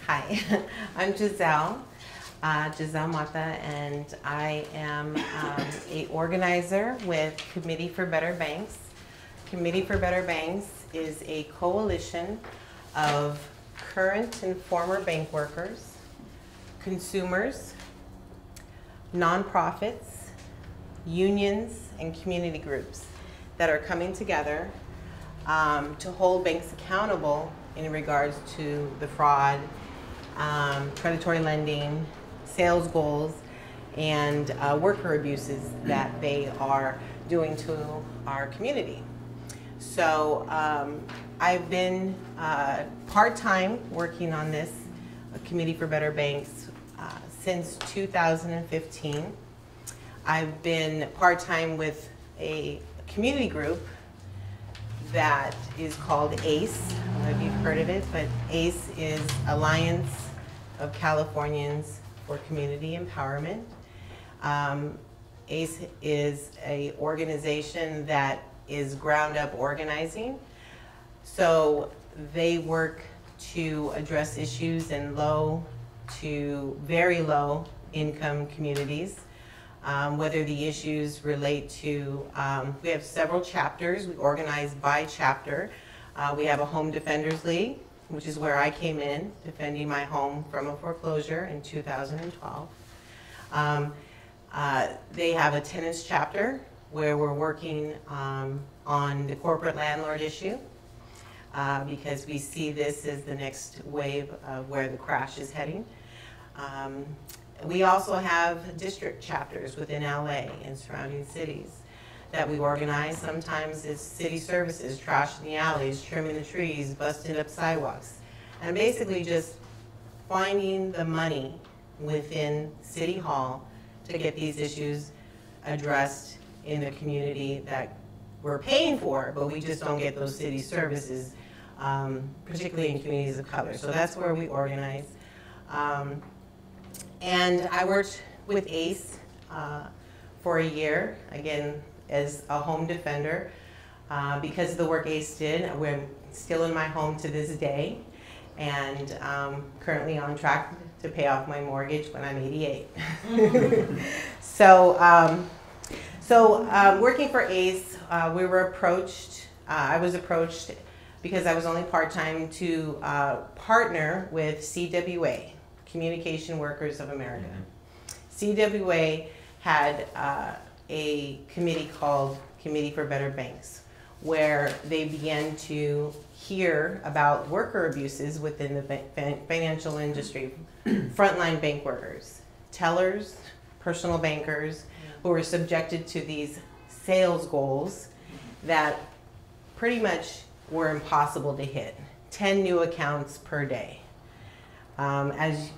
Hi, I'm Gisele Mata, and I am a organizer with Committee for Better Banks. Committee for Better Banks is a coalition of current and former bank workers, consumers, nonprofits, unions, and community groups that are coming together to hold banks accountable in regards to the fraud, predatory lending, sales goals, and worker abuses that they are doing to our community. So I've been part-time working on this Committee for Better Banks since 2015. I've been part-time with a community group that is called ACE. I don't know if you've heard of it, but ACE is Alliance of Californians for Community Empowerment. ACE is an organization that is ground up organizing. So they work to address issues in low to very low income communities. Whether the issues relate to, we have several chapters. We organize by chapter. We have a Home Defenders League, which is where I came in, defending my home from a foreclosure in 2012. They have a tenants chapter where we're working on the corporate landlord issue because we see this as the next wave of where the crash is heading. We also have district chapters within LA and surrounding cities that we organize. Sometimes it's city services, trash in the alleys, trimming the trees, busting up sidewalks, and basically just finding the money within City Hall to get these issues addressed in the community that we're paying for, but we just don't get those city services, particularly in communities of color. So that's where we organize. And I worked with ACE for a year, again, as a home defender. Because of the work ACE did, we're still in my home to this day, and currently on track to pay off my mortgage when I'm 88. So working for ACE, we were approached, I was approached because I was only part-time to partner with CWA, Communication Workers of America. CWA had a committee called Committee for Better Banks, where they began to hear about worker abuses within the financial industry, frontline bank workers, tellers, personal bankers, who were subjected to these sales goals that pretty much were impossible to hit. 10 new accounts per day. As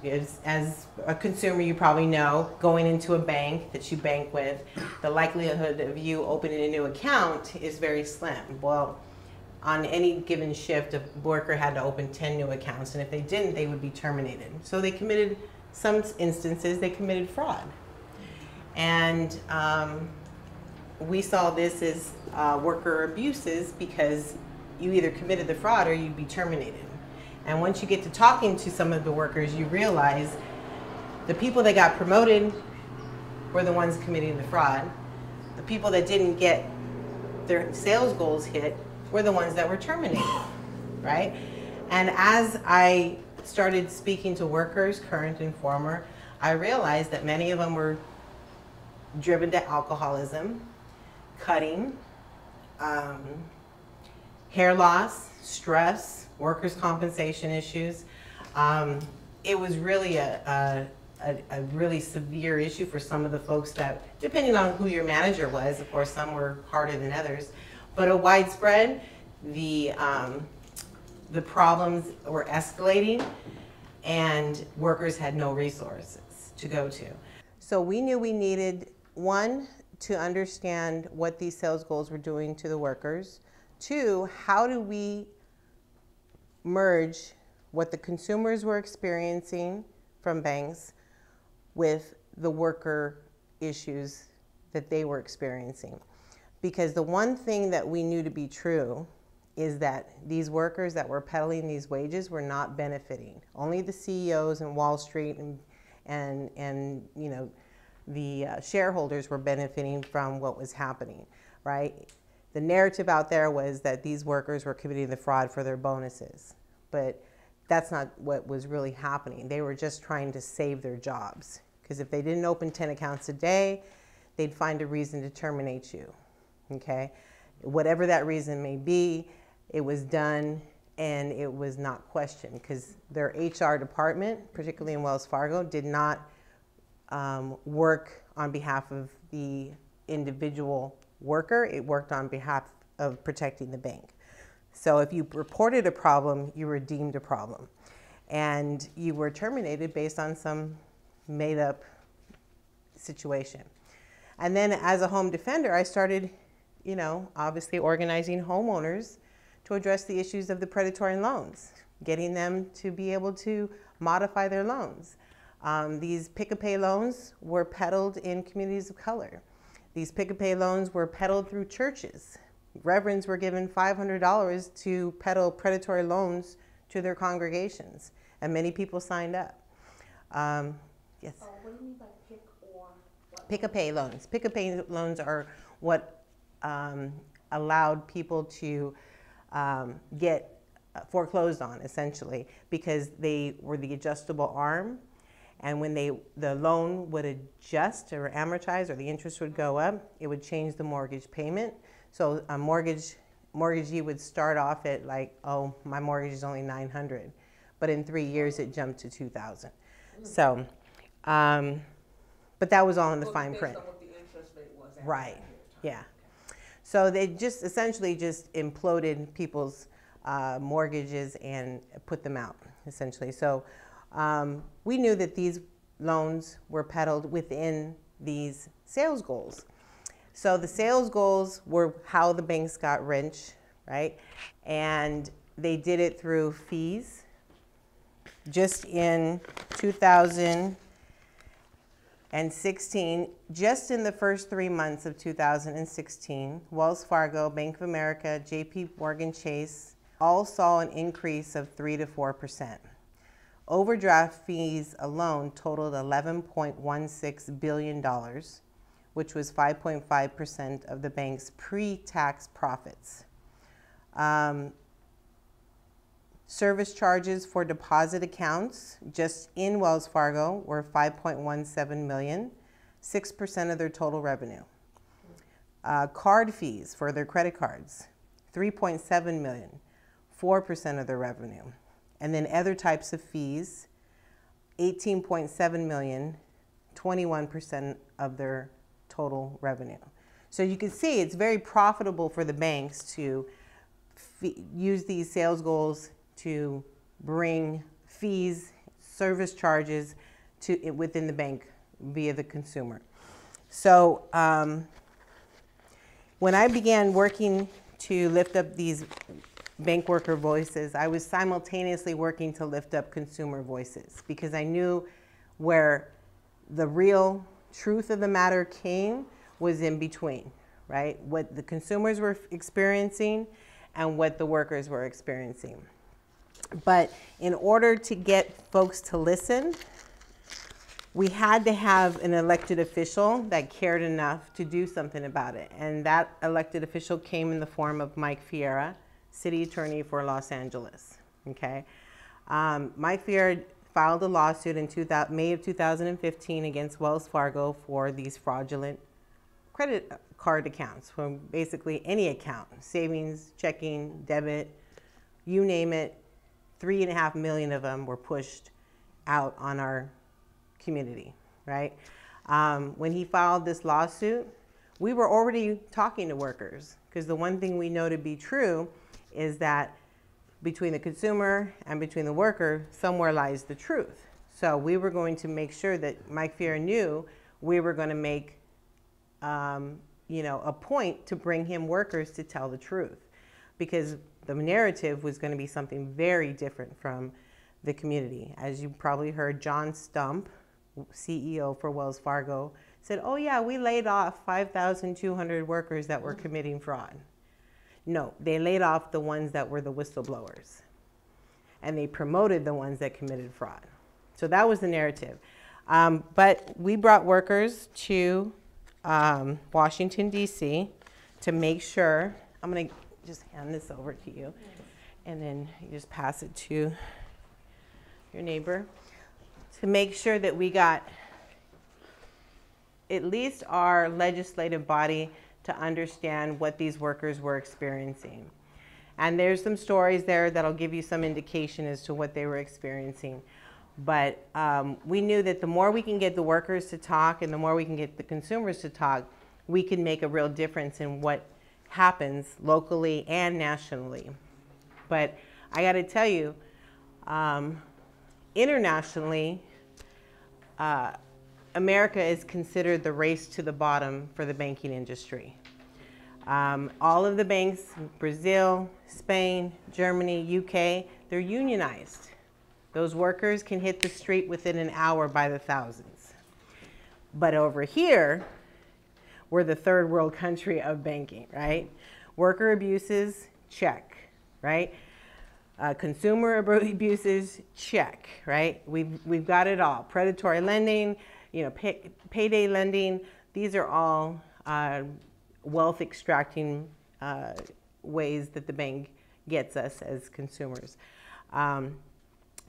a consumer, you probably know, going into a bank that you bank with, the likelihood of you opening a new account is very slim. Well, on any given shift, a worker had to open 10 new accounts, and if they didn't, they would be terminated. So they committed, some instances, they committed fraud. And we saw this as worker abuses because you either committed the fraud or you'd be terminated. And once you get to talking to some of the workers, you realize the people that got promoted were the ones committing the fraud. The people that didn't get their sales goals hit were the ones that were terminated, right? And as I started speaking to workers, current and former, I realized that many of them were driven to alcoholism, cutting, hair loss, stress, workers' compensation issues. It was really a really severe issue for some of the folks that, depending on who your manager was, of course, some were harder than others, but a widespread, the problems were escalating and workers had no resources to go to. So we knew we needed, one, to understand what these sales goals were doing to the workers. Two, how do we merge what the consumers were experiencing from banks with the worker issues that they were experiencing? Because the one thing that we knew to be true is that these workers that were peddling these wages were not benefiting. Only the CEOs and Wall Street and you know, the shareholders were benefiting from what was happening, right? The narrative out there was that these workers were committing the fraud for their bonuses, but that's not what was really happening. They were just trying to save their jobs, because if they didn't open 10 accounts a day, they'd find a reason to terminate you, okay? Whatever that reason may be, it was done and it was not questioned, because their HR department, particularly in Wells Fargo, did not work on behalf of the individual worker. It worked on behalf of protecting the bank. So if you reported a problem, you were deemed a problem, and you were terminated based on some made up situation. And then as a home defender, I started, you know, obviously organizing homeowners to address the issues of the predatory loans, getting them to be able to modify their loans. These pick-a-pay loans were peddled in communities of color. These pick-a-pay loans were peddled through churches. Reverends were given $500 to peddle predatory loans to their congregations, and many people signed up. Yes? What do you mean by pick or what? Pick-a-pay loans. Pick-a-pay loans are what allowed people to get foreclosed on, essentially, because they were the adjustable arm, and when the loan would adjust or amortize, or the interest would go up, it would change the mortgage payment. So a mortgagee would start off at like, oh, my mortgage is only $900, but in 3 years it jumped to $2,000. So, but that was all in the fine print. Based on what the interest rate was at Right. that Yeah. So they just essentially just imploded people's mortgages and put them out, essentially. So we knew that these loans were peddled within these sales goals. So the sales goals were how the banks got rich, right? And they did it through fees. Just in 2016, just in the first 3 months of 2016, Wells Fargo, Bank of America, JP Morgan Chase all saw an increase of 3 to 4%. Overdraft fees alone totaled $11.16 billion, which was 5.5% of the bank's pre-tax profits. Service charges for deposit accounts just in Wells Fargo were $5.17 million, 6% of their total revenue. Card fees for their credit cards, $3.7 million, 4% of their revenue. And then other types of fees, $18.7 million, 21% of their total revenue. So you can see it's very profitable for the banks to use these sales goals to bring fees, service charges to within the bank via the consumer. So when I began working to lift up these bank worker voices, I was simultaneously working to lift up consumer voices, because I knew where the real truth of the matter came was in between, right? What the consumers were experiencing and what the workers were experiencing. But in order to get folks to listen, we had to have an elected official that cared enough to do something about it. And that elected official came in the form of Mike Fiera, city attorney for Los Angeles, okay? Mike Fiera filed a lawsuit in May of 2015 against Wells Fargo for these fraudulent credit card accounts, from basically any account, savings, checking, debit, you name it. 3.5 million of them were pushed out on our community, right? When he filed this lawsuit, we were already talking to workers, because the one thing we know to be true is that between the consumer and between the worker, somewhere lies the truth. So we were going to make sure that Mike Fiera knew we were going to make a point to bring him workers to tell the truth, because the narrative was going to be something very different from the community. As you probably heard, John Stump, CEO for Wells Fargo, said, oh yeah, we laid off 5,200 workers that were committing fraud. No, they laid off the ones that were the whistleblowers. And they promoted the ones that committed fraud. So that was the narrative. But we brought workers to Washington, D.C. to make sure. I'm going to just hand this over to you. And then you just pass it to your neighbor. To make sure that we got at least our legislative body to understand what these workers were experiencing. And there's some stories there that'll give you some indication as to what they were experiencing. But we knew that the more we can get the workers to talk and the more we can get the consumers to talk, we can make a real difference in what happens locally and nationally. But I got to tell you, internationally, America is considered the race to the bottom for the banking industry. All of the banks, Brazil, Spain, Germany, UK, they're unionized. Those workers can hit the street within an hour by the thousands. But over here, we're the third world country of banking, right? Worker abuses, check, right? Consumer abuses, check, right? We've got it all. Predatory lending, payday lending. These are all wealth extracting ways that the bank gets us as consumers.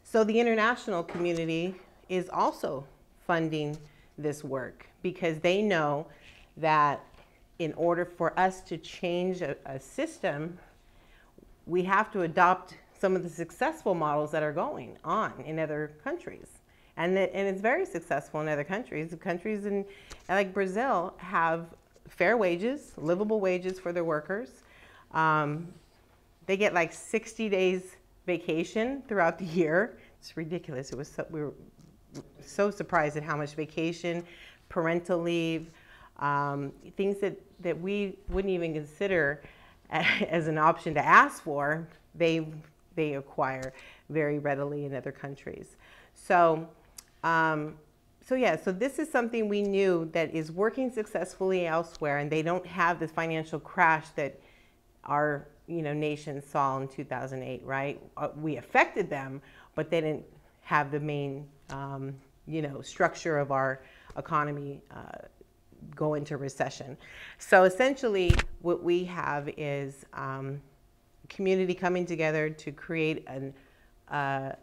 So the international community is also funding this work because they know that in order for us to change a system, we have to adopt some of the successful models that are going on in other countries. And it's very successful in other countries. Countries like Brazil have fair wages, livable wages for their workers. They get like 60 days vacation throughout the year. It's ridiculous. We were so surprised at how much vacation, parental leave, things that we wouldn't even consider as an option to ask for, they acquire very readily in other countries. So this is something we knew that is working successfully elsewhere, and they don't have this financial crash that our nation saw in 2008, right? We affected them, but they didn't have the main structure of our economy go into recession. So essentially what we have is community coming together to create a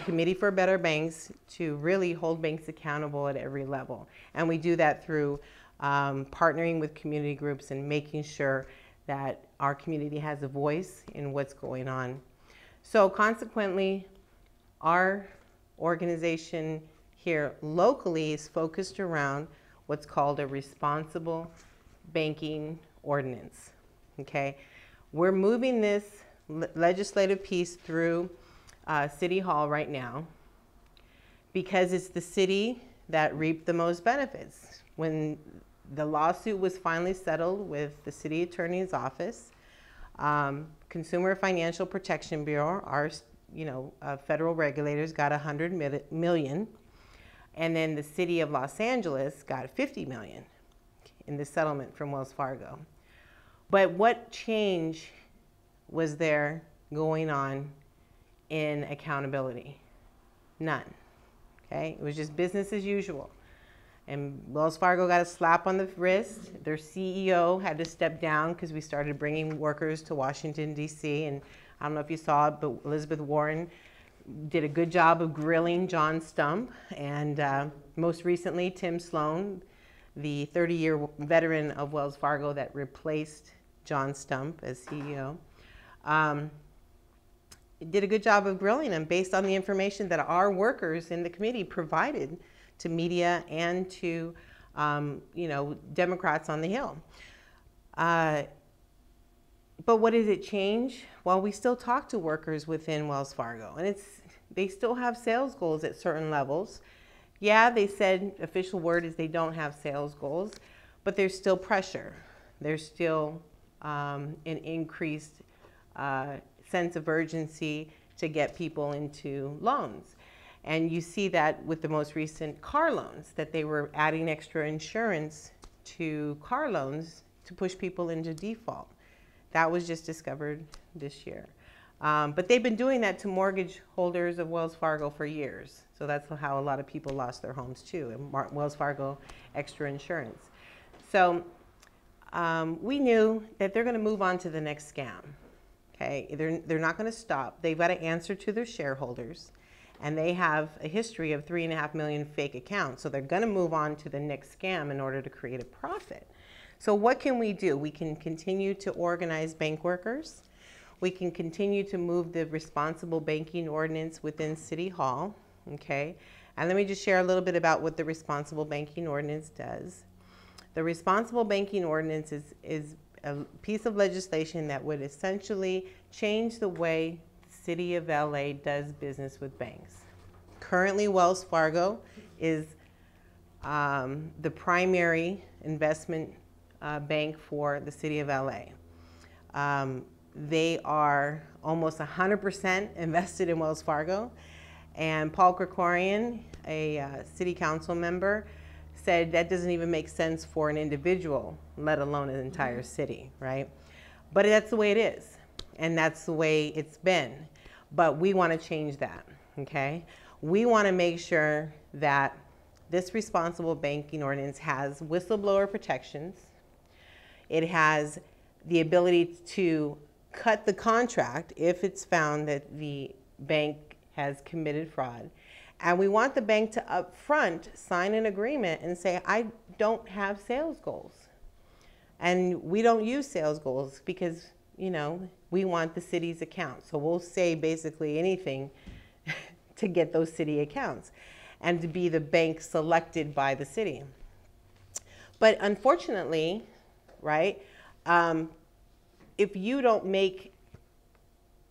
committee for better banks to really hold banks accountable at every level. And we do that through partnering with community groups and making sure that our community has a voice in what's going on. So consequently, our organization here locally is focused around what's called a responsible banking ordinance. Okay, we're moving this legislative piece through City Hall right now because it's the city that reaped the most benefits. When the lawsuit was finally settled with the city attorney's office, Consumer Financial Protection Bureau, our federal regulators, got $100 million, and then the city of Los Angeles got $50 million in the settlement from Wells Fargo. But what change was there going on in accountability? None. Okay, it was just business as usual. And Wells Fargo got a slap on the wrist. Their CEO had to step down because we started bringing workers to Washington, D.C. And I don't know if you saw it, but Elizabeth Warren did a good job of grilling John Stump. And most recently, Tim Sloan, the 30-year veteran of Wells Fargo that replaced John Stump as CEO, did a good job of grilling him based on the information that our workers in the committee provided to media and to, Democrats on the Hill. But what does it change? Well, we still talk to workers within Wells Fargo, and they still have sales goals at certain levels. Yeah, they said, official word is they don't have sales goals, but there's still pressure. There's still an increased sense of urgency to get people into loans. And you see that with the most recent car loans, that they were adding extra insurance to car loans to push people into default. That was just discovered this year. But they've been doing that to mortgage holders of Wells Fargo for years. So that's how a lot of people lost their homes too, and Wells Fargo Extra Insurance. So we knew that they're going to move on to the next scam. Okay, they're not going to stop. They've got to answer to their shareholders, and they have a history of 3.5 million fake accounts. So they're going to move on to the next scam in order to create a profit. So what can we do? We can continue to organize bank workers. We can continue to move the responsible banking ordinance within City Hall. Okay, and let me just share a little bit about what the responsible banking ordinance does. The responsible banking ordinance is a piece of legislation that would essentially change the way the city of LA does business with banks. Currently, Wells Fargo is the primary investment bank for the city of LA. They are almost 100% invested in Wells Fargo. And Paul Krikorian, a city council member, said that doesn't even make sense for an individual, let alone an entire city, right? But that's the way it is, and that's the way it's been. But we want to change that, okay? We want to make sure that this responsible banking ordinance has whistleblower protections. It has the ability to cut the contract if it's found that the bank has committed fraud. And we want the bank to upfront sign an agreement and say, I don't have sales goals. And we don't use sales goals because, you know, we want the city's accounts. So we'll say basically anything to get those city accounts and to be the bank selected by the city. But unfortunately, right, if you don't make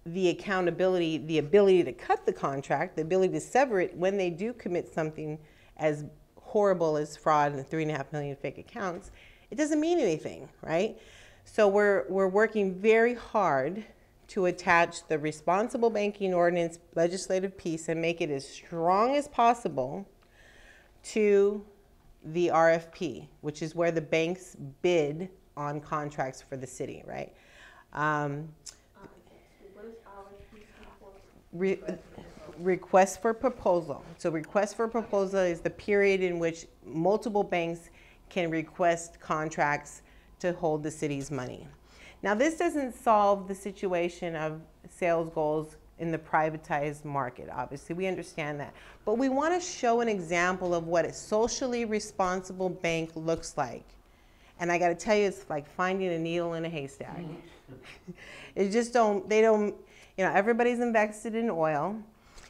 the accountability, the ability to cut the contract, the ability to sever it when they do commit something as horrible as fraud and 3.5 million fake accounts, it doesn't mean anything, right? So we're working very hard to attach the responsible banking ordinance legislative piece and make it as strong as possible to the RFP, which is where the banks bid on contracts for the city, right? Request for proposal. So request for proposal is the period in which multiple banks can request contracts to hold the city's money. Now, this doesn't solve the situation of sales goals in the privatized market. Obviously, we understand that. But we want to show an example of what a socially responsible bank looks like. And I got to tell you, it's like finding a needle in a haystack. It just they don't, you know, everybody's invested in oil.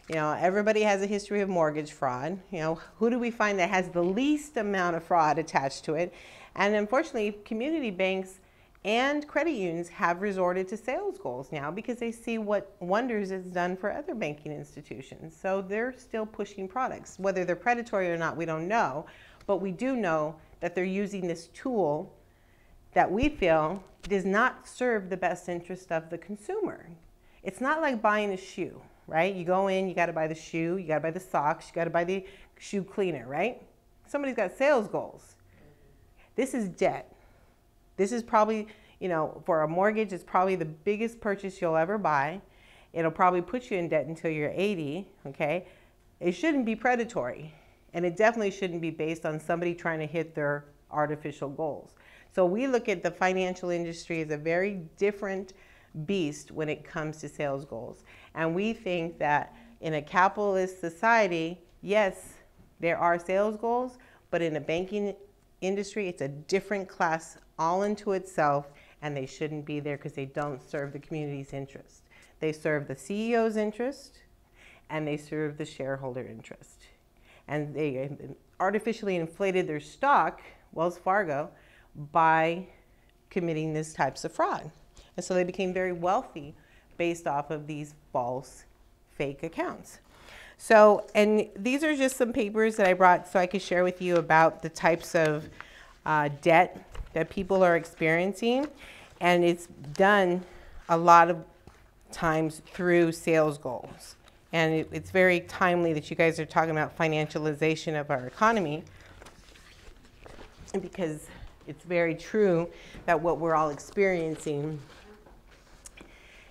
You know, everybody has a history of mortgage fraud. You know, who do we find that has the least amount of fraud attached to it? And unfortunately, community banks and credit unions have resorted to sales goals now because they see what wonders it's done for other banking institutions. So they're still pushing products. Whether they're predatory or not, we don't know. But we do know that they're using this tool that we feel does not serve the best interest of the consumer. It's not like buying a shoe, right? You go in, you got to buy the shoe, you got to buy the socks, you got to buy the shoe cleaner, right? Somebody's got sales goals. This is debt. This is probably, you know, for a mortgage, it's probably the biggest purchase you'll ever buy. It'll probably put you in debt until you're 80, okay? It shouldn't be predatory, and it definitely shouldn't be based on somebody trying to hit their artificial goals. So we look at the financial industry as a very different beast when it comes to sales goals. And we think that in a capitalist society, yes, there are sales goals, but in a banking industry, it's a different class all into itself, and they shouldn't be there because they don't serve the community's interest. They serve the CEO's interest, and they serve the shareholder interest. And they artificially inflated their stock, Wells Fargo, by committing these types of fraud. And so they became very wealthy based off of these false, fake accounts. So, and these are just some papers that I brought so I could share with you about the types of debt that people are experiencing. And it's done a lot of times through sales goals. And it's very timely that you guys are talking about financialization of our economy, because it's very true that what we're all experiencing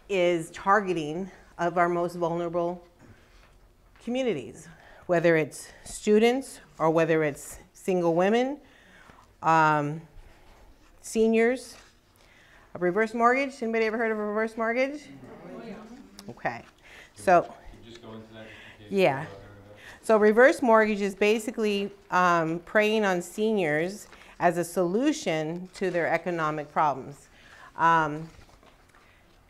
is targeting of our most vulnerable communities, whether it's students or whether it's single women, seniors. A reverse mortgage, anybody ever heard of a reverse mortgage? Okay, so Just go into that in case yeah. So reverse mortgage is basically preying on seniors as a solution to their economic problems.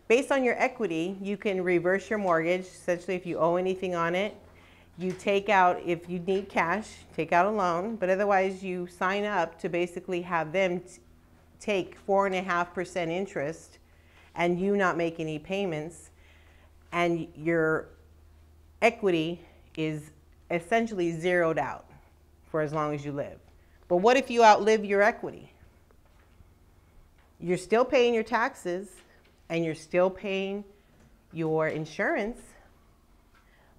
Based on your equity, you can reverse your mortgage. Essentially, if you owe anything on it, you take out, if you need cash, take out a loan, but otherwise you sign up to basically have them take 4.5% interest and you not make any payments, and your equity is essentially zeroed out for as long as you live. But what if you outlive your equity? You're still paying your taxes and you're still paying your insurance,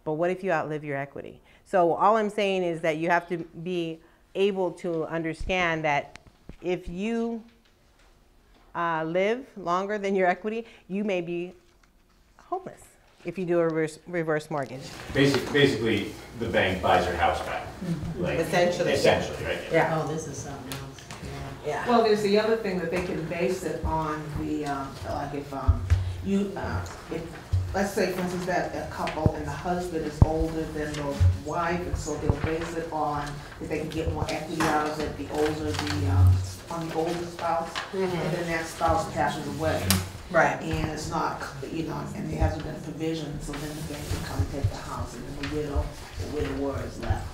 but what if you outlive your equity? So all I'm saying is that you have to be able to understand that if you live longer than your equity, you may be homeless if you do a reverse mortgage. Basically, the bank buys your house back. Like, Essentially, right? Yeah. Oh, this is something else. Yeah. Well, there's the other thing that they can base it on the, like if let's say for instance that a couple and the husband is older than the wife, and so they'll base it on if they can get more equity out of it, the older on the older spouse, and then that spouse passes away. Right. And it's not, and there hasn't been provision, so then the bank can come and take the house, and then the widower is left.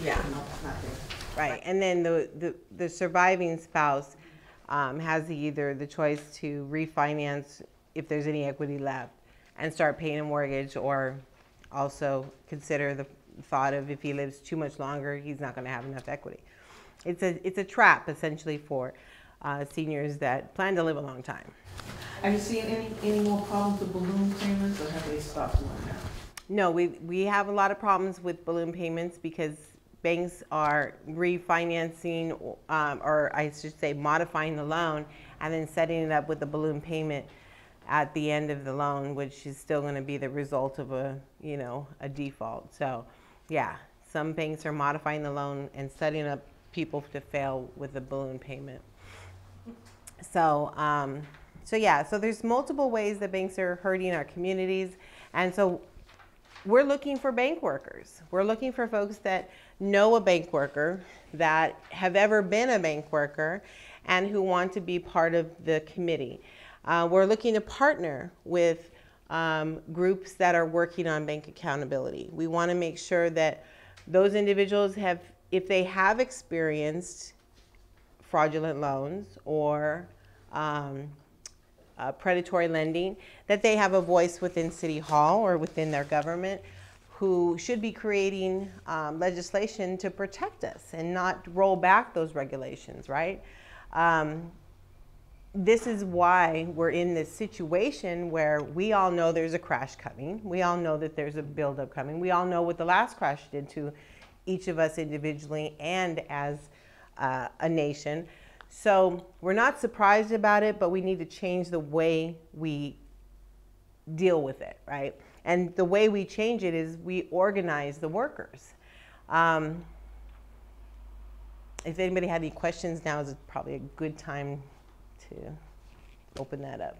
Yeah. Nothing. Right. And then the surviving spouse has either the choice to refinance if there's any equity left and start paying a mortgage, or also consider the thought of if he lives too much longer, he's not going to have enough equity. It's a trap essentially for seniors that plan to live a long time. Are you seeing any more problems with balloon payments, or have they stopped doing that? No, we have a lot of problems with balloon payments because banks are refinancing, or I should say modifying the loan and then setting it up with a balloon payment at the end of the loan, which is still going to be the result of a default. So yeah, some banks are modifying the loan and setting up people to fail with a balloon payment. So so there's multiple ways that banks are hurting our communities, and so we're looking for bank workers. We're looking for folks that know a bank worker, that have ever been a bank worker, and who want to be part of the committee. We're looking to partner with groups that are working on bank accountability. We want to make sure that those individuals have, if they have experienced fraudulent loans or predatory lending, that they have a voice within City Hall or within their government who should be creating legislation to protect us and not roll back those regulations, right? This is why we're in this situation where we all know there's a crash coming. We all know that there's a buildup coming. We all know what the last crash did to each of us individually and as a nation. So we're not surprised about it, but we need to change the way we deal with it, right? And the way we change it is we organize the workers. If anybody had any questions, now is probably a good time to open that up.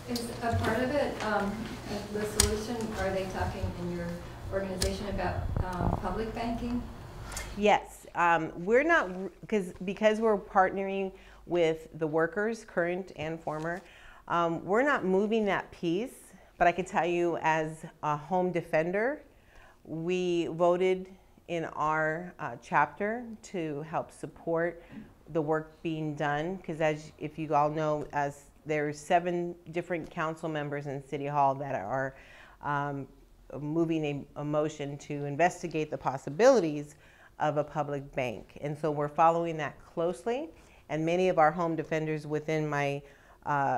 Is a part of it, the solution, are they talking in your organization about public banking? Yes, we're not, because we're partnering with the workers, current and former, we're not moving that piece, but I can tell you as a home defender, we voted in our chapter to help support the work being done, because if you all know, as there's 7 different council members in City Hall that are moving a motion to investigate the possibilities of a public bank. And so we're following that closely, and many of our home defenders within my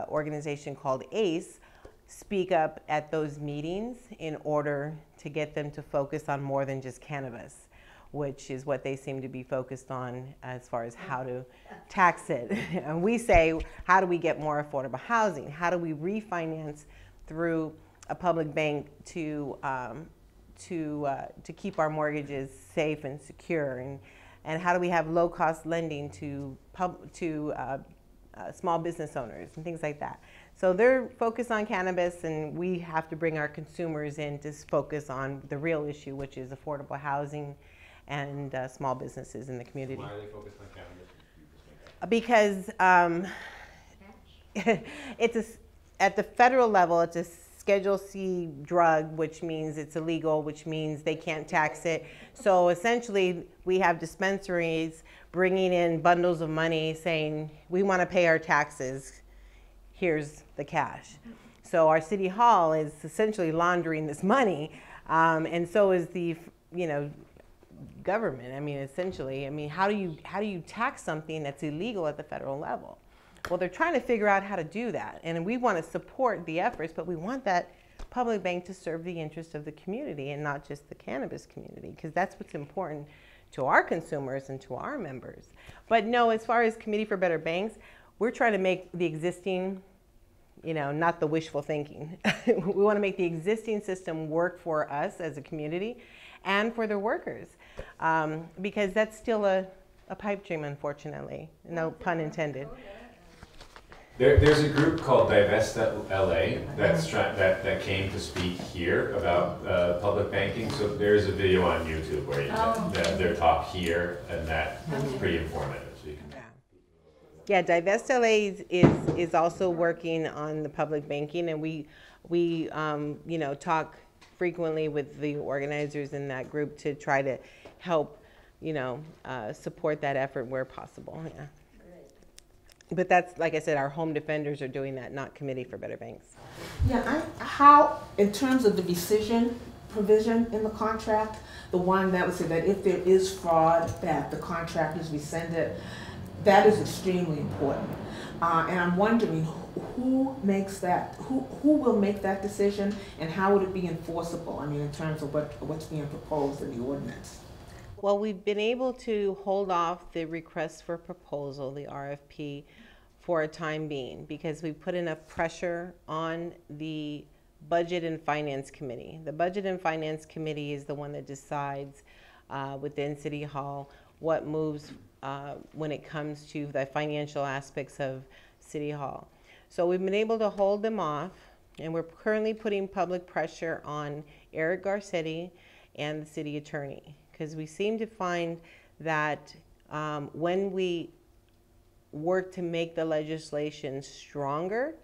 organization called ACE speak up at those meetings in order to get them to focus on more than just cannabis, which is what they seem to be focused on as far as how to tax it. And we say, how do we get more affordable housing? How do we refinance through a public bank to keep our mortgages safe and secure, and how do we have low-cost lending to small business owners and things like that. So they're focused on cannabis, and we have to bring our consumers in to focus on the real issue, which is affordable housing and small businesses in the community. Why are they focused on cannabis? Because at the federal level, it's a Schedule C drug, which means it's illegal, which means they can't tax it. So essentially, we have dispensaries bringing in bundles of money saying, we want to pay our taxes, here's the cash. So our city hall is essentially laundering this money, and so is the, government. I mean, essentially, how do you tax something that's illegal at the federal level? Well, they're trying to figure out how to do that, and we want to support the efforts, but we want that public bank to serve the interest of the community and not just the cannabis community, because that's what's important to our consumers and to our members. But no, as far as Committee for Better Banks, we're trying to make the existing, not the wishful thinking. We want to make the existing system work for us as a community and for the workers, because that's still a pipe dream, unfortunately. No pun intended. There's a group called Divest LA that came to speak here about public banking. So there's a video on YouTube where their talk here, and that's pretty informative. So you can. Yeah, Divest LA is also working on the public banking, and we talk frequently with the organizers in that group to try to help support that effort where possible. Yeah. But that's, like I said, our home defenders are doing that, not Committee for Better Banks. Yeah, how, in terms of the rescission provision in the contract, the one that would say that if there is fraud, that the contract is rescinded, that is extremely important. And I'm wondering who makes that, who will make that decision, and how would it be enforceable? I mean, in terms of what's being proposed in the ordinance. Well, we've been able to hold off the request for proposal, the RFP, for a time being, because we put enough pressure on the Budget and Finance Committee. The Budget and Finance Committee is the one that decides within City Hall what moves when it comes to the financial aspects of City Hall. So we've been able to hold them off, and we're currently putting public pressure on Eric Garcetti and the city attorney, because we seem to find that when we work to make the legislation stronger,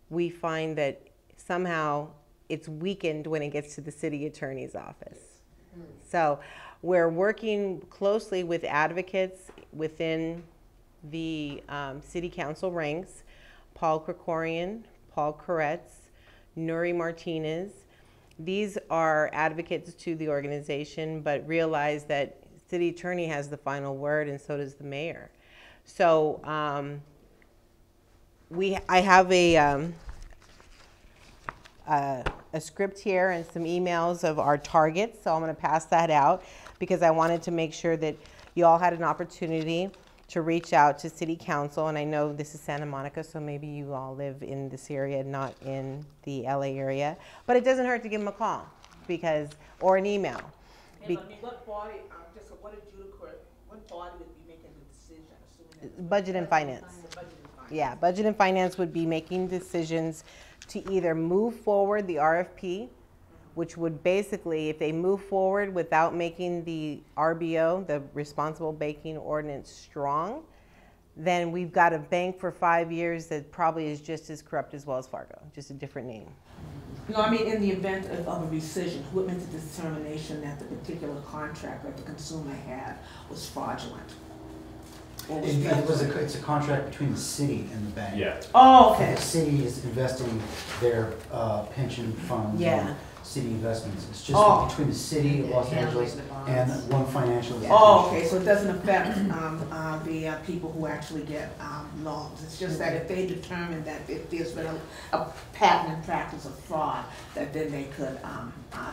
we find that somehow it's weakened when it gets to the city attorney's office. So we're working closely with advocates within the city council ranks, Paul Krikorian, Paul Koretz, Nuri Martinez. These are advocates to the organization, but realize that city attorney has the final word, and so does the mayor. So I have a script here and some emails of our targets, so I'm going to pass that out because I wanted to make sure that you all had an opportunity to reach out to city council. And I know this is Santa Monica, so maybe you all live in this area, not in the LA area, but it doesn't hurt to give them a call or an email. And what body, what body would be making the decision? Assuming Budget and Finance. Yeah, Budget and Finance would be making decisions to either move forward the RFP, which would basically, if they move forward without making the RBO, the Responsible Banking Ordinance, strong, then we've got a bank for 5 years that probably is just as corrupt as Wells Fargo, just a different name. No, I mean, in the event of a rescission, who would make the determination that the particular contract that the consumer had was fraudulent? It's a contract between the city and the bank. Yeah. Oh, okay. The city is investing their pension funds Yeah. on city investments. It's just between the city of Los Angeles and one financial institution. Oh, okay, so it doesn't affect the people who actually get loans. It's just that if they determine that if there's been a pattern and practice of fraud, that then they could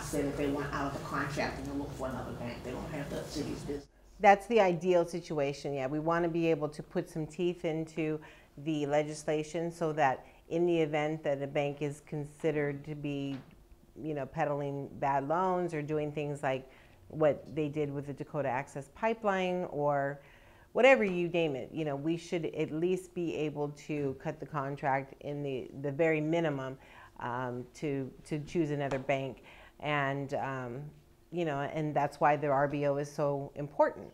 say that they want out of the contract and look for another bank. They don't have the city's business. That's the ideal situation, yeah. We want to be able to put some teeth into the legislation so that in the event that a bank is considered to be, peddling bad loans or doing things like what they did with the Dakota Access Pipeline or whatever you name it, we should at least be able to cut the contract in the very minimum to choose another bank. And, and that's why the RBO is so important.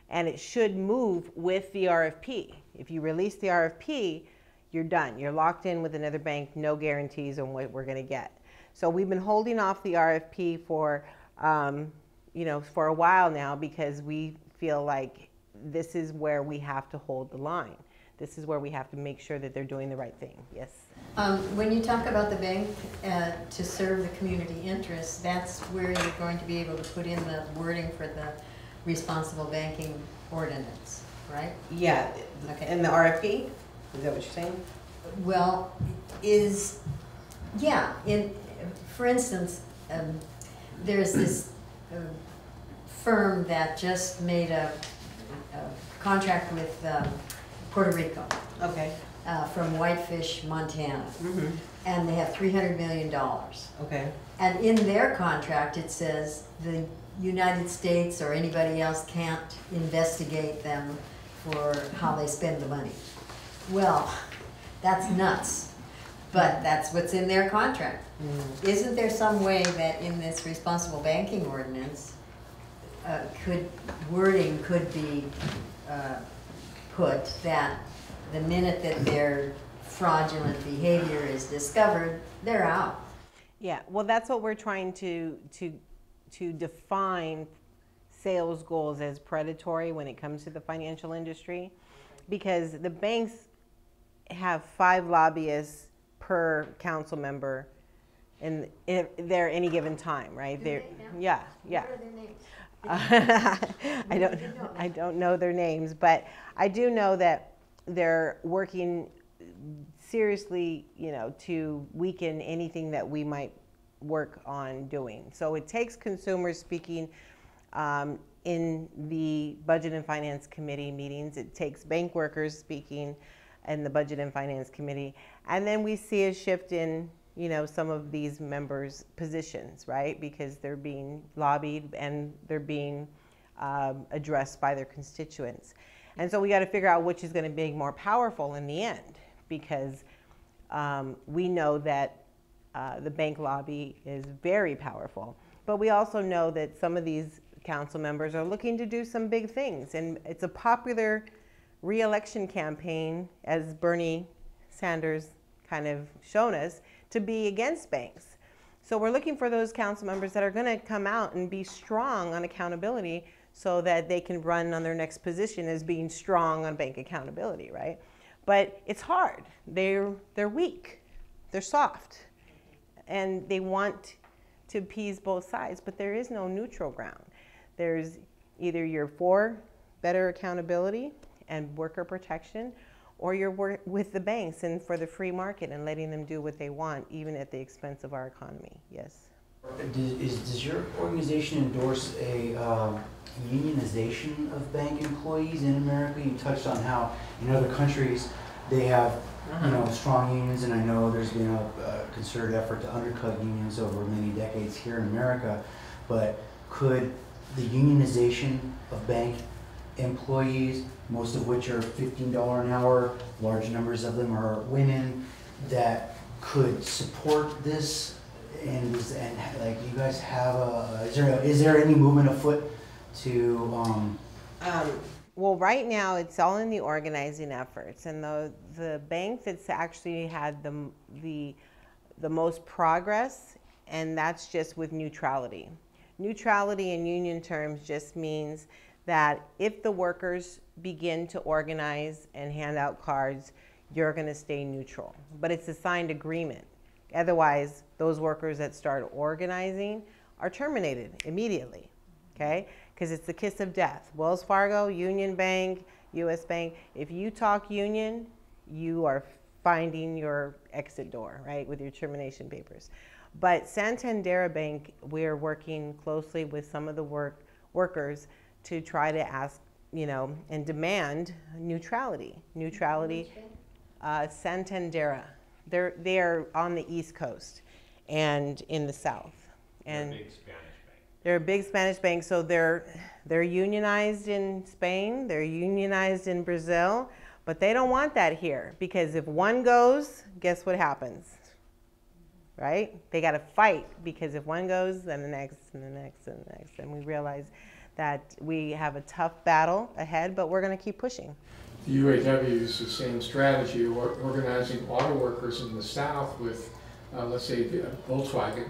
And it should move with the RFP. If you release the RFP, you're done. You're locked in with another bank, no guarantees on what we're going to get. So we've been holding off the RFP for, for a while now because we feel like this is where we have to hold the line. This is where we have to make sure that they're doing the right thing. Yes? When you talk about the bank to serve the community interests, that's where you're going to be able to put in the wording for the responsible banking ordinance, right? Yeah. Okay. And the RFP? Is that what you're saying? Well, for instance, there's this firm that just made a contract with Puerto Rico. Okay. From Whitefish, Montana. Mm-hmm. And they have $300 million. Okay. And in their contract it says the United States or anybody else can't investigate them for how they spend the money. Well, that's nuts, but that's what's in their contract. Isn't there some way that in this responsible banking ordinance wording could be put that the minute that their fraudulent behavior is discovered, they're out? Yeah, well, that's what we're trying to define sales goals as predatory when it comes to the financial industry, because the banks have 5 lobbyists per council member in there any given time, right? Do they now? Yeah. What are their names? I don't know their names, but I do know that they're working seriously, to weaken anything that we might work on doing. So it takes consumers speaking in the Budget and Finance Committee meetings. It takes bank workers speaking in the Budget and Finance Committee. And then we see a shift in, some of these members' positions, right? Because they're being lobbied and they're being addressed by their constituents. And so we got to figure out which is going to be more powerful in the end, because we know that the bank lobby is very powerful. But we also know that some of these council members are looking to do some big things. And it's a popular re-election campaign, as Bernie Sanders kind of shown us, to be against banks. So we're looking for those council members that are going to come out and be strong on accountability so that they can run on their next position as being strong on bank accountability, right? But it's hard. They're weak. They're soft. And they want to appease both sides, but there is no neutral ground. There's either you're for better accountability and worker protection, or you're with the banks and for the free market and letting them do what they want, even at the expense of our economy. Yes. Does your organization endorse a unionization of bank employees in America? You touched on how in other countries they have strong unions, and I know there's been a concerted effort to undercut unions over many decades here in America, but could the unionization of bank employees, most of which are $15 an hour, large numbers of them are women, that could support this? And like, you guys have is there any movement afoot to well, right now it's all in the organizing efforts, and the bank that's actually had the most progress, and that's just with neutrality. Neutrality in union terms just means that if the workers begin to organize and hand out cards, you're going to stay neutral. But it's a signed agreement. Otherwise, those workers that start organizing are terminated immediately, okay? Because it's the kiss of death. Wells Fargo, Union Bank, US Bank, if you talk union, you are finding your exit door, right, with your termination papers. But Santander Bank, we're working closely with some of the workers to try to ask, and demand neutrality. Santander. They're on the East Coast and in the South. And They're a big Spanish bank. they're a big Spanish bank, so they're unionized in Spain, they're unionized in Brazil, but they don't want that here, because if one goes, guess what happens? Right? They got to fight, because if one goes, then the next, and the next, and the next. And we realize that we have a tough battle ahead, but we're going to keep pushing. The UAW uses the same strategy, organizing auto workers in the South with, let's say, Volkswagen,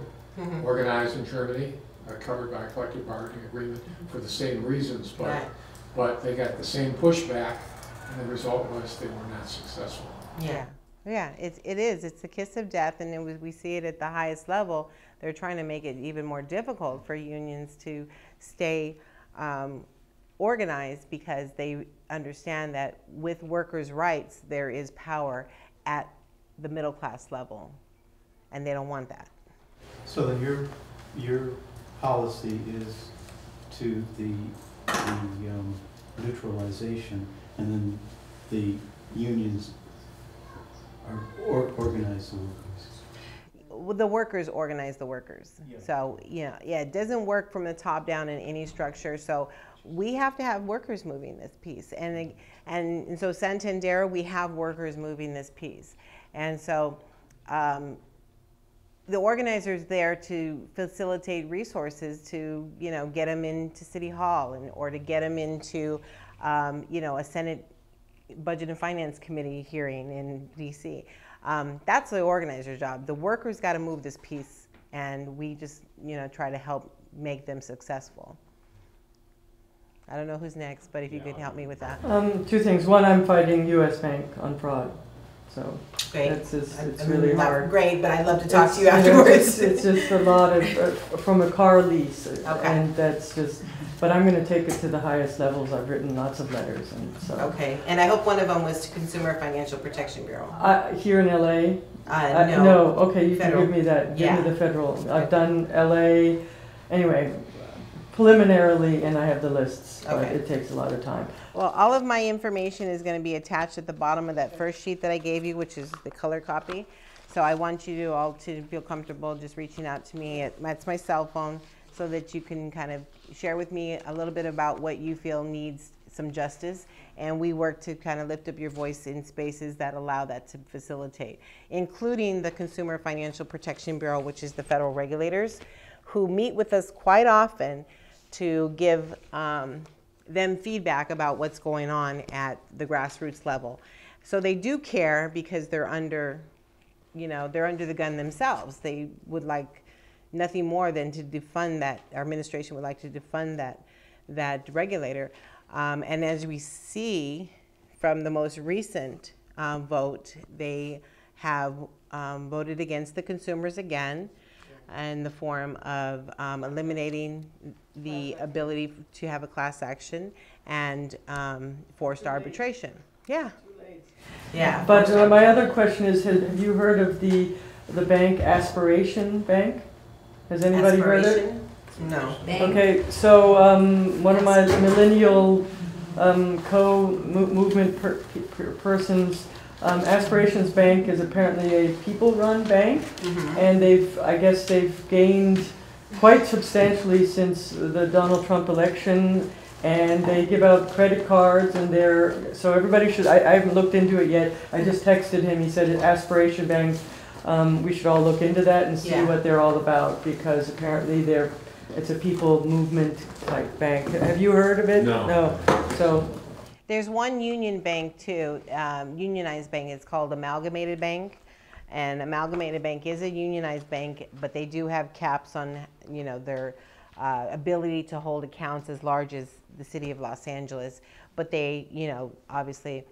organized in Germany, covered by a collective bargaining agreement for the same reasons, but they got the same pushback, and the result was they were not successful. Yeah. Yeah, it is. It's the kiss of death, and we see it at the highest level. They're trying to make it even more difficult for unions to stay organized, because they understand that with workers' rights, there is power at the middle class level, and they don't want that. So then your policy is to the neutralization, and then the unions organize the workers. The workers organize the workers. Yeah. So, it doesn't work from the top down in any structure. So we have to have workers moving this piece. And so Santander, we have workers moving this piece. And so the organizer's there to facilitate resources to, get them into City Hall or to get them into, a Senate Budget and Finance Committee hearing in DC. That's the organizer's job. The workers got to move this piece, and we just, try to help make them successful. I don't know who's next, but if you could help me with that. Two things. One, I'm fighting U.S. Bank on fraud. So great. It's really hard. Great, but I'd love to talk to you afterwards. It's just a lot of, from a car lease. Okay. And that's just, but I'm going to take it to the highest levels. I've written lots of letters. And so. Okay, and I hope one of them was to Consumer Financial Protection Bureau. Here in L.A.? No. No, okay, you Federal. can give me that. Give Yeah. me the federal. I've done L.A. Anyway, preliminarily, and I have the lists, but Okay. it takes a lot of time. Well, all of my information is going to be attached at the bottom of that first sheet that I gave you, which is the color copy. So I want you all to feel comfortable just reaching out to me. That's my cell phone, so that you can kind of share with me a little bit about what you feel needs some justice. And we work to kind of lift up your voice in spaces that allow that to facilitate, including the Consumer Financial Protection Bureau, which is the federal regulators, who meet with us quite often to give them feedback about what's going on at the grassroots level. So they do care, because they're under the gun themselves. They would like nothing more than to defund that. Our administration would like to defund that regulator. And as we see from the most recent vote, they have voted against the consumers again, in the form of eliminating the ability to have a class action and forced arbitration. Yeah. Yeah. But my other question is, have you heard of the bank Aspiration Bank? Has anybody heard of it? No. Okay, so one of my millennial co-movement persons, Aspirations Bank is apparently a people-run bank, and I guess they've gained quite substantially since the Donald Trump election, and they give out credit cards, and so everybody should, I haven't looked into it yet, I just texted him, he said Aspiration Bank, we should all look into that and see what they're all about, because apparently it's a people movement type bank. Have you heard of it? No. So There's one union bank too, unionized bank. It's called Amalgamated Bank, and Amalgamated Bank is a unionized bank, but they do have caps on their ability to hold accounts as large as the city of Los Angeles. But they obviously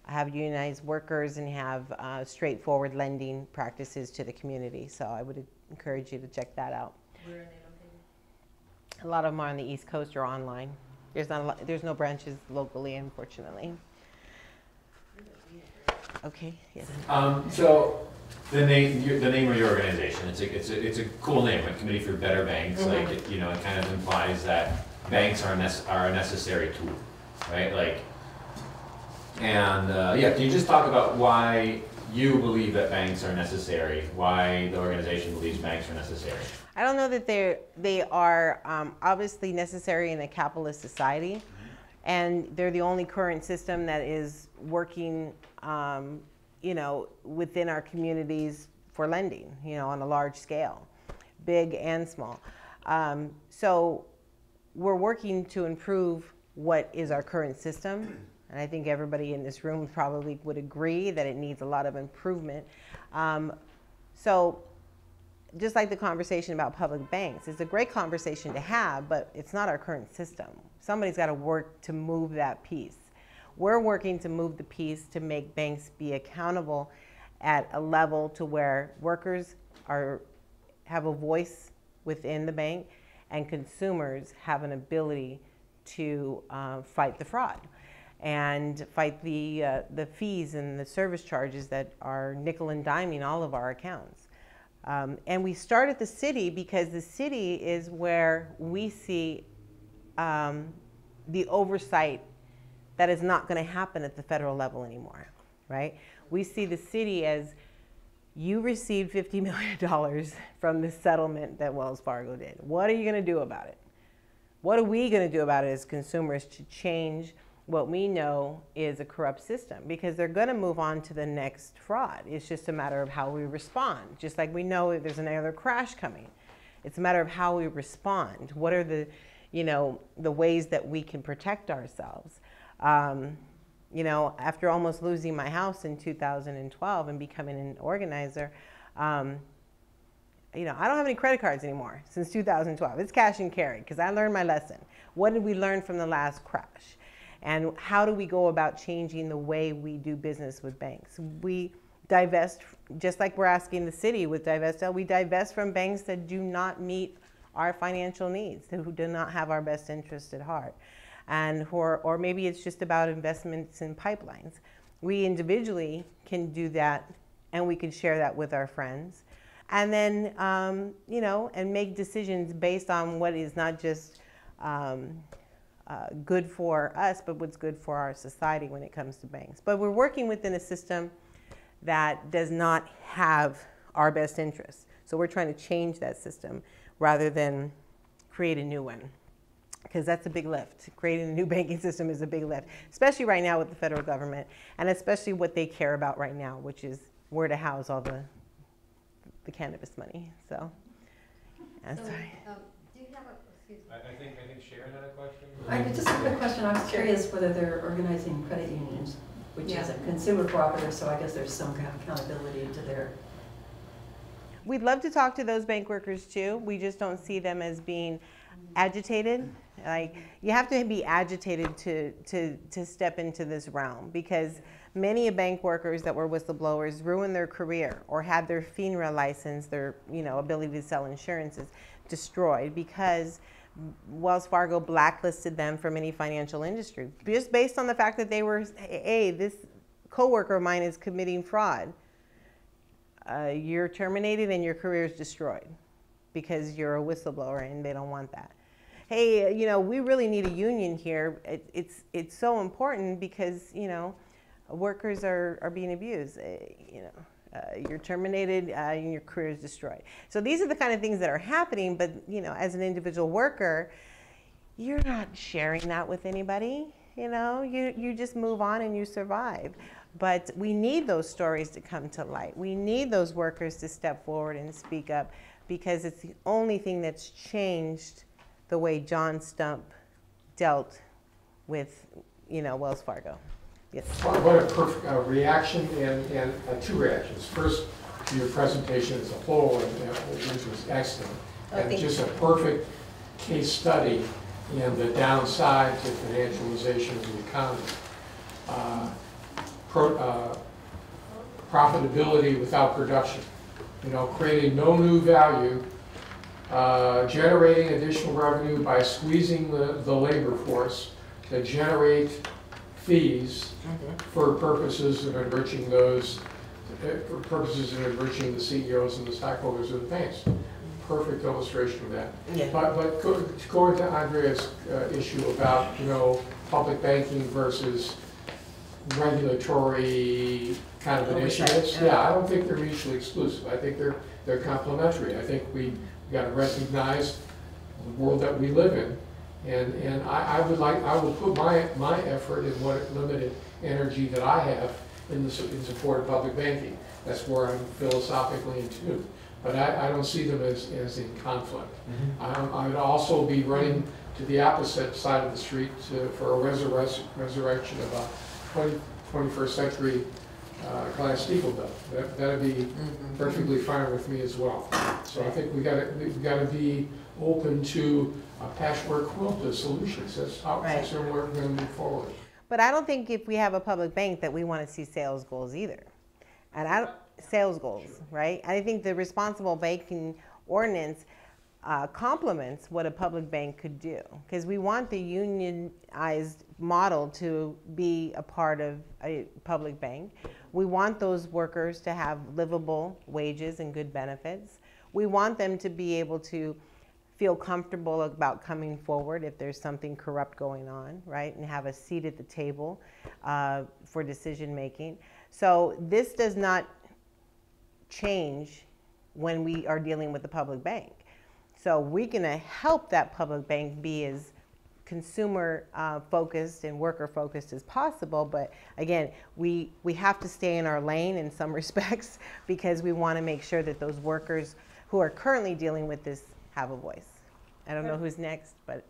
have unionized workers and have straightforward lending practices to the community. So I would encourage you to check that out. Where are they located? A lot of them are on the East Coast or online. There's no branches locally, unfortunately. Okay. Yes. So the name of your organization, it's a cool name, a Committee for Better Banks. Mm-hmm. Like it kind of implies that banks are a necessary tool, right? Like, and can you just talk about why you believe that banks are necessary, why the organization believes banks are necessary. I don't know that they are obviously necessary in a capitalist society, and they're the only current system that is working, you know, within our communities for lending, you know, on a large scale, big and small. So we're working to improve what is our current system, and I think everybody in this room probably would agree that it needs a lot of improvement. So just like the conversation about public banks, it's a great conversation to have, but it's not our current system. Somebody's got to work to move that piece. We're working to move the piece to make banks be accountable at a level to where workers have a voice within the bank, and consumers have an ability to fight the fraud and fight the fees and the service charges that are nickel and diming all of our accounts. And we start at the city because the city is where we see the oversight that is not going to happen at the federal level anymore, right? We see the city as, you received $50 million from the settlement that Wells Fargo did. What are you going to do about it? What are we going to do about it as consumers to change what we know is a corrupt system? Because they're going to move on to the next fraud. It's just a matter of how we respond. Just like we know there's another crash coming. It's a matter of how we respond. What are the, you know, the ways that we can protect ourselves? You know, after almost losing my house in 2012 and becoming an organizer, you know, I don't have any credit cards anymore since 2012. It's cash and carry, because I learned my lesson. What did we learn from the last crash? And how do we go about changing the way we do business with banks? We divest, just like we're asking the city with divest, we divest from banks that do not meet our financial needs, who do not have our best interest at heart. And or maybe it's just about investments in pipelines. We individually can do that, and we can share that with our friends. And then, you know, and make decisions based on what is not just good for us, but what's good for our society when it comes to banks. But we're working within a system that does not have our best interests. So we're trying to change that system rather than create a new one, because that's a big lift. Creating a new banking system is a big lift, especially right now with the federal government, and especially what they care about right now, which is where to house all the cannabis money. So, I'm sorry. Do you have a, excuse me? I think Sharon had a question. Just a quick question. I was curious whether they're organizing credit unions, which is a consumer cooperative, so I guess there's some kind of accountability to their. We'd love to talk to those bank workers too. We just don't see them as being agitated. Like, you have to be agitated to step into this realm, because many bank workers that were whistleblowers ruined their career or had their FINRA license, their ability to sell insurances, destroyed because Wells Fargo blacklisted them from any financial industry just based on the fact that they were, hey, this coworker of mine is committing fraud. You're terminated and your career is destroyed because you're a whistleblower, and they don't want that. Hey, we really need a union here. It's so important because, workers are being abused. You're terminated and your career is destroyed. So these are the kind of things that are happening, but, as an individual worker, you're not sharing that with anybody. You just move on and you survive. But we need those stories to come to light. We need those workers to step forward and speak up, because it's the only thing that's changed the way John Stump dealt with, Wells Fargo. Yes. What a perfect reaction, and two reactions. First, to your presentation as a whole, which was excellent, and just a perfect case study in the downside to financialization of the economy. Profitability without production, creating no new value, generating additional revenue by squeezing the labor force to generate fees for purposes of enriching the CEOs and the stockholders of the banks. Perfect illustration of that. Yeah. But going to Andrea's issue about public banking versus regulatory kind of Oversight, initiatives. yeah. Yeah, I don't think they're mutually exclusive. I think they're complementary. I think we got to recognize the world that we live in. And I would put my effort in what limited energy that I have in support of public banking. That's where I'm philosophically in tune. But I don't see them as in conflict. I would also be running to the opposite side of the street for a resurrection of a 21st century Glass Steagall bill. That'd be perfectly fine with me as well. So I think we gotta be open to a patchwork quilt of solutions. That's how we're going to move forward. But I don't think if we have a public bank that we want to see sales goals either. And sales goals, right? I think the responsible banking ordinance complements what a public bank could do, because we want the unionized model to be a part of a public bank. We want those workers to have livable wages and good benefits. We want them to be able to feel comfortable about coming forward if there's something corrupt going on, right? And have a seat at the table for decision making. So this does not change when we are dealing with the public bank. So we're going to help that public bank be as consumer focused and worker focused as possible. But again, we have to stay in our lane in some respects, because we want to make sure that those workers who are currently dealing with this have a voice. I don't know who's next, but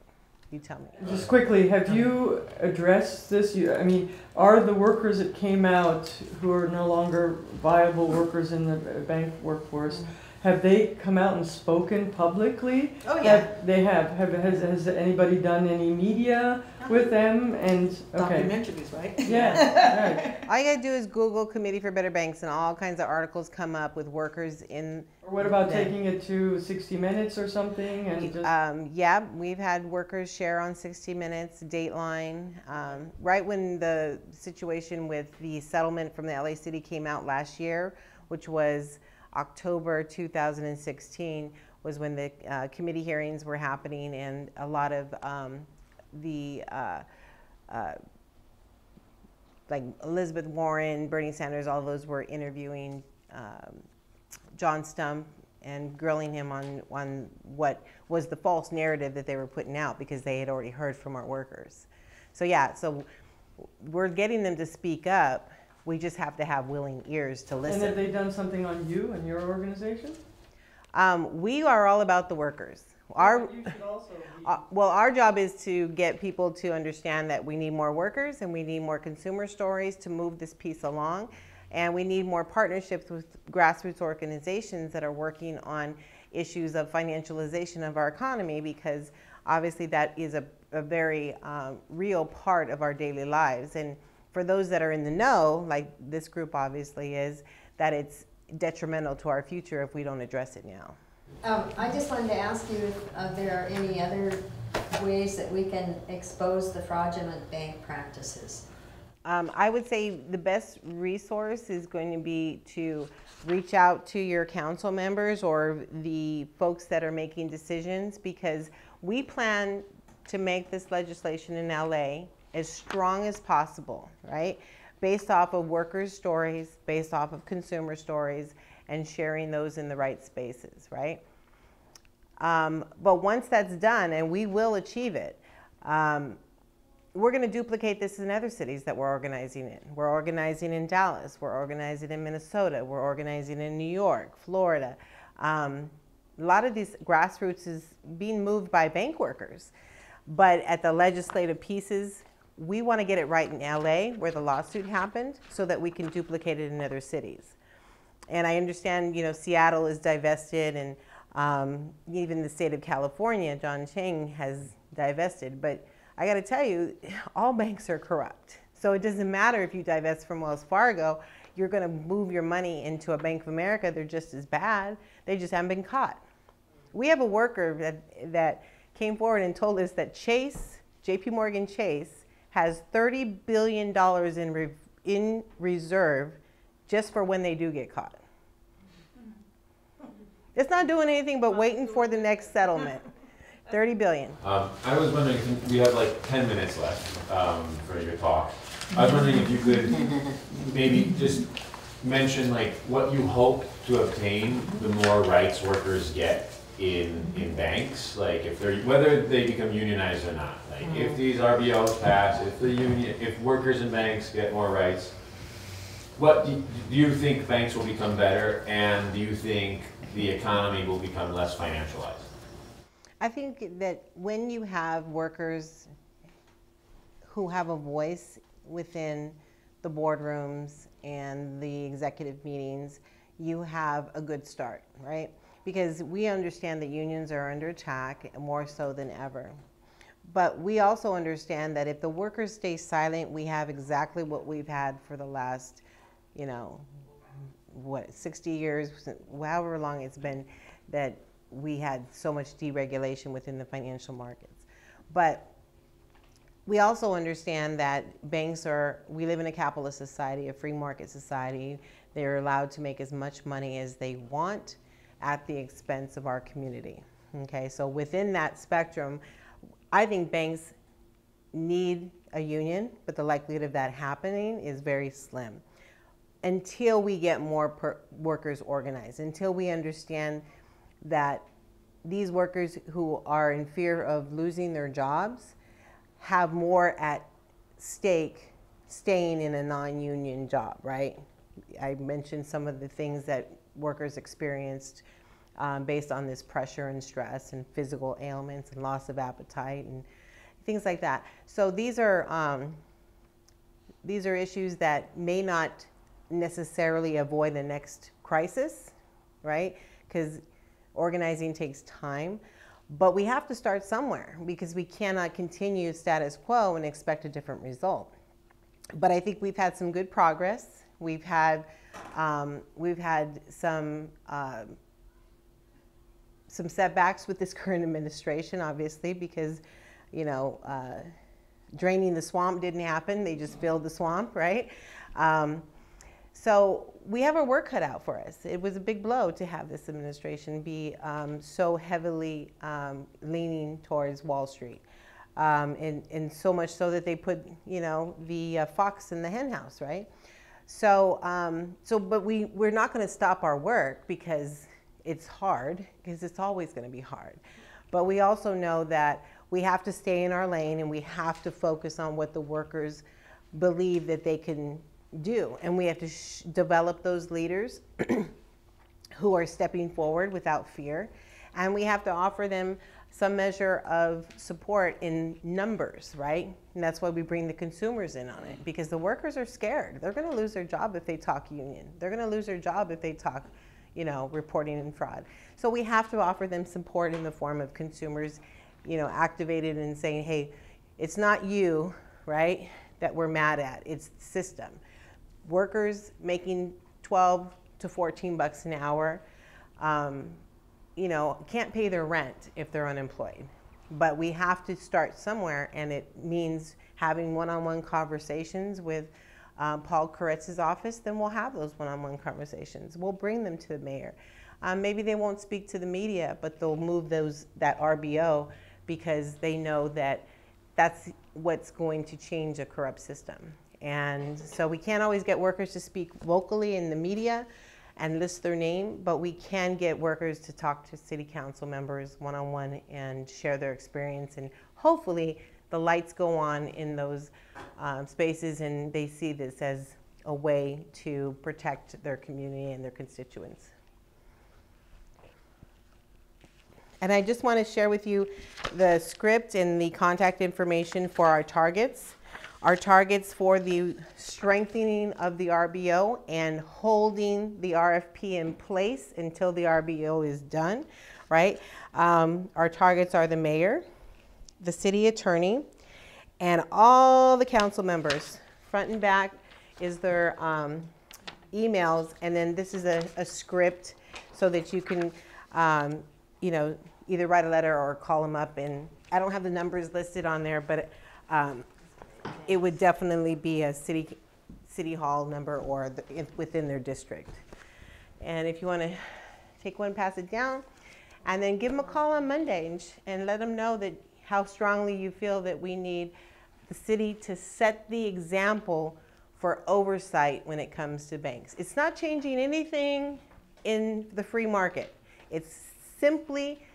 you tell me. Just quickly, have you addressed this? I mean, are the workers that came out who are no longer viable workers in the bank workforce, have they come out and spoken publicly? Oh yeah. They have. Has anybody done any media with them? And okay. Documentaries, right? Yeah. Right. All you gotta do is Google Committee for Better Banks, and all kinds of articles come up with workers in. Or what about taking it to 60 Minutes or something? And just... Yeah, we've had workers share on 60 Minutes, Dateline. Right when the situation with the settlement from the LA City came out last year, which was October 2016, was when the committee hearings were happening, and a lot of like Elizabeth Warren, Bernie Sanders, all of those were interviewing John Stump and grilling him on what was the false narrative that they were putting out, because they had already heard from our workers. So yeah, so we're getting them to speak up. We just have to have willing ears to listen. And have they done something on you and your organization? We are all about the workers. You should also be... Well, our job is to get people to understand that we need more workers, and we need more consumer stories to move this piece along. And we need more partnerships with grassroots organizations that are working on issues of financialization of our economy, because obviously that is a very real part of our daily lives. And for those that are in the know, like this group obviously is, that it's detrimental to our future if we don't address it now. I just wanted to ask you if there are any other ways that we can expose the fraudulent bank practices. I would say the best resource is going to be to reach out to your council members or the folks that are making decisions, because we plan to make this legislation in LA as strong as possible, right? Based off of workers' stories, based off of consumer stories, and sharing those in the right spaces, right? But once that's done, and we will achieve it, we're going to duplicate this in other cities that we're organizing in. We're organizing in Dallas, we're organizing in Minnesota, we're organizing in New York, Florida. A lot of these grassroots is being moved by bank workers. But at the legislative pieces, we want to get it right in LA, where the lawsuit happened, so that we can duplicate it in other cities. And I understand, Seattle is divested, and even the state of California, John Chang, has divested. But I got to tell you, all banks are corrupt. So it doesn't matter if you divest from Wells Fargo, you're going to move your money into a Bank of America. They're just as bad. They just haven't been caught. We have a worker that came forward and told us that JP Morgan Chase, has $30 billion in reserve just for when they do get caught. It's not doing anything but waiting for the next settlement. 30 billion. I was wondering, we have like 10 minutes left for your talk. I was wondering if you could maybe just mention like what you hope to obtain the more rights workers get in banks, like if they're, whether they become unionized or not. Like if these RBOs pass, if workers in banks get more rights, what do you think banks will become better, and do you think the economy will become less financialized? I think that when you have workers who have a voice within the boardrooms and the executive meetings, you have a good start, right? Because we understand that unions are under attack more so than ever. But we also understand that if the workers stay silent, we have exactly what we've had for the last, 60 years, however long it's been, that we had so much deregulation within the financial markets. But we also understand that we live in a capitalist society, a free market society. They're allowed to make as much money as they want at the expense of our community. Okay, so within that spectrum, I think banks need a union, but the likelihood of that happening is very slim until we get more workers organized, until we understand that these workers who are in fear of losing their jobs have more at stake staying in a non-union job, right? I mentioned some of the things that workers experienced based on this pressure and stress and physical ailments and loss of appetite and things like that. So these are issues that may not necessarily avoid the next crisis, right? Because organizing takes time, but we have to start somewhere because we cannot continue status quo and expect a different result. But I think we've had some good progress. We've had some setbacks with this current administration, obviously, because draining the swamp didn't happen. They just filled the swamp, right? So we have our work cut out for us. It was a big blow to have this administration be so heavily leaning towards Wall Street. And so much so that they put, the fox in the hen house, right? So, but we're not going to stop our work because it's hard, because it's always going to be hard. But we also know that we have to stay in our lane and we have to focus on what the workers believe that they can do. And we have to develop those leaders who are stepping forward without fear. And we have to offer them some measure of support in numbers, right? And that's why we bring the consumers in on it, because the workers are scared. They're going to lose their job if they talk union. They're going to lose their job if they talk, reporting and fraud. So we have to offer them support in the form of consumers, activated and saying, hey, it's not you, right, that we're mad at. It's the system. Workers making 12 to 14 bucks an hour, can't pay their rent if they're unemployed. But we have to start somewhere, and it means having one-on-one conversations with Paul Koretz's office. Then we'll have those one-on-one conversations. We'll bring them to the mayor. Maybe they won't speak to the media, but they'll move that RBO because they know that that's what's going to change a corrupt system. And so we can't always get workers to speak vocally in the media and list their name, but we can get workers to talk to city council members one-on-one and share their experience, and hopefully the lights go on in those spaces and they see this as a way to protect their community and their constituents. And I just want to share with you the script and the contact information for our targets. Our targets for the strengthening of the RBO and holding the RFP in place until the RBO is done, right? Our targets are the mayor, the city attorney, and all the council members. Front and back is their emails, and then this is a script so that you can, either write a letter or call them up. And I don't have the numbers listed on there, but it would definitely be a city hall number or within their district. And if you want to take one, pass it down, and then give them a call on Monday and let them know that how strongly you feel that we need the city to set the example for oversight when it comes to banks. It's not changing anything in the free market. It's simply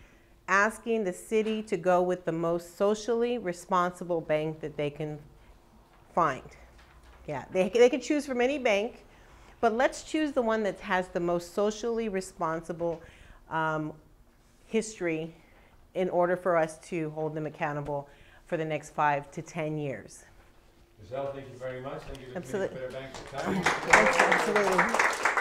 asking the city to go with the most socially responsible bank that they can find. Yeah, they can choose from any bank, but let's choose the one that has the most socially responsible history in order for us to hold them accountable for the next 5 to 10 years. Gisele, thank you very much. Thank you for Absolutely. Better Bank for time. Yes, absolutely.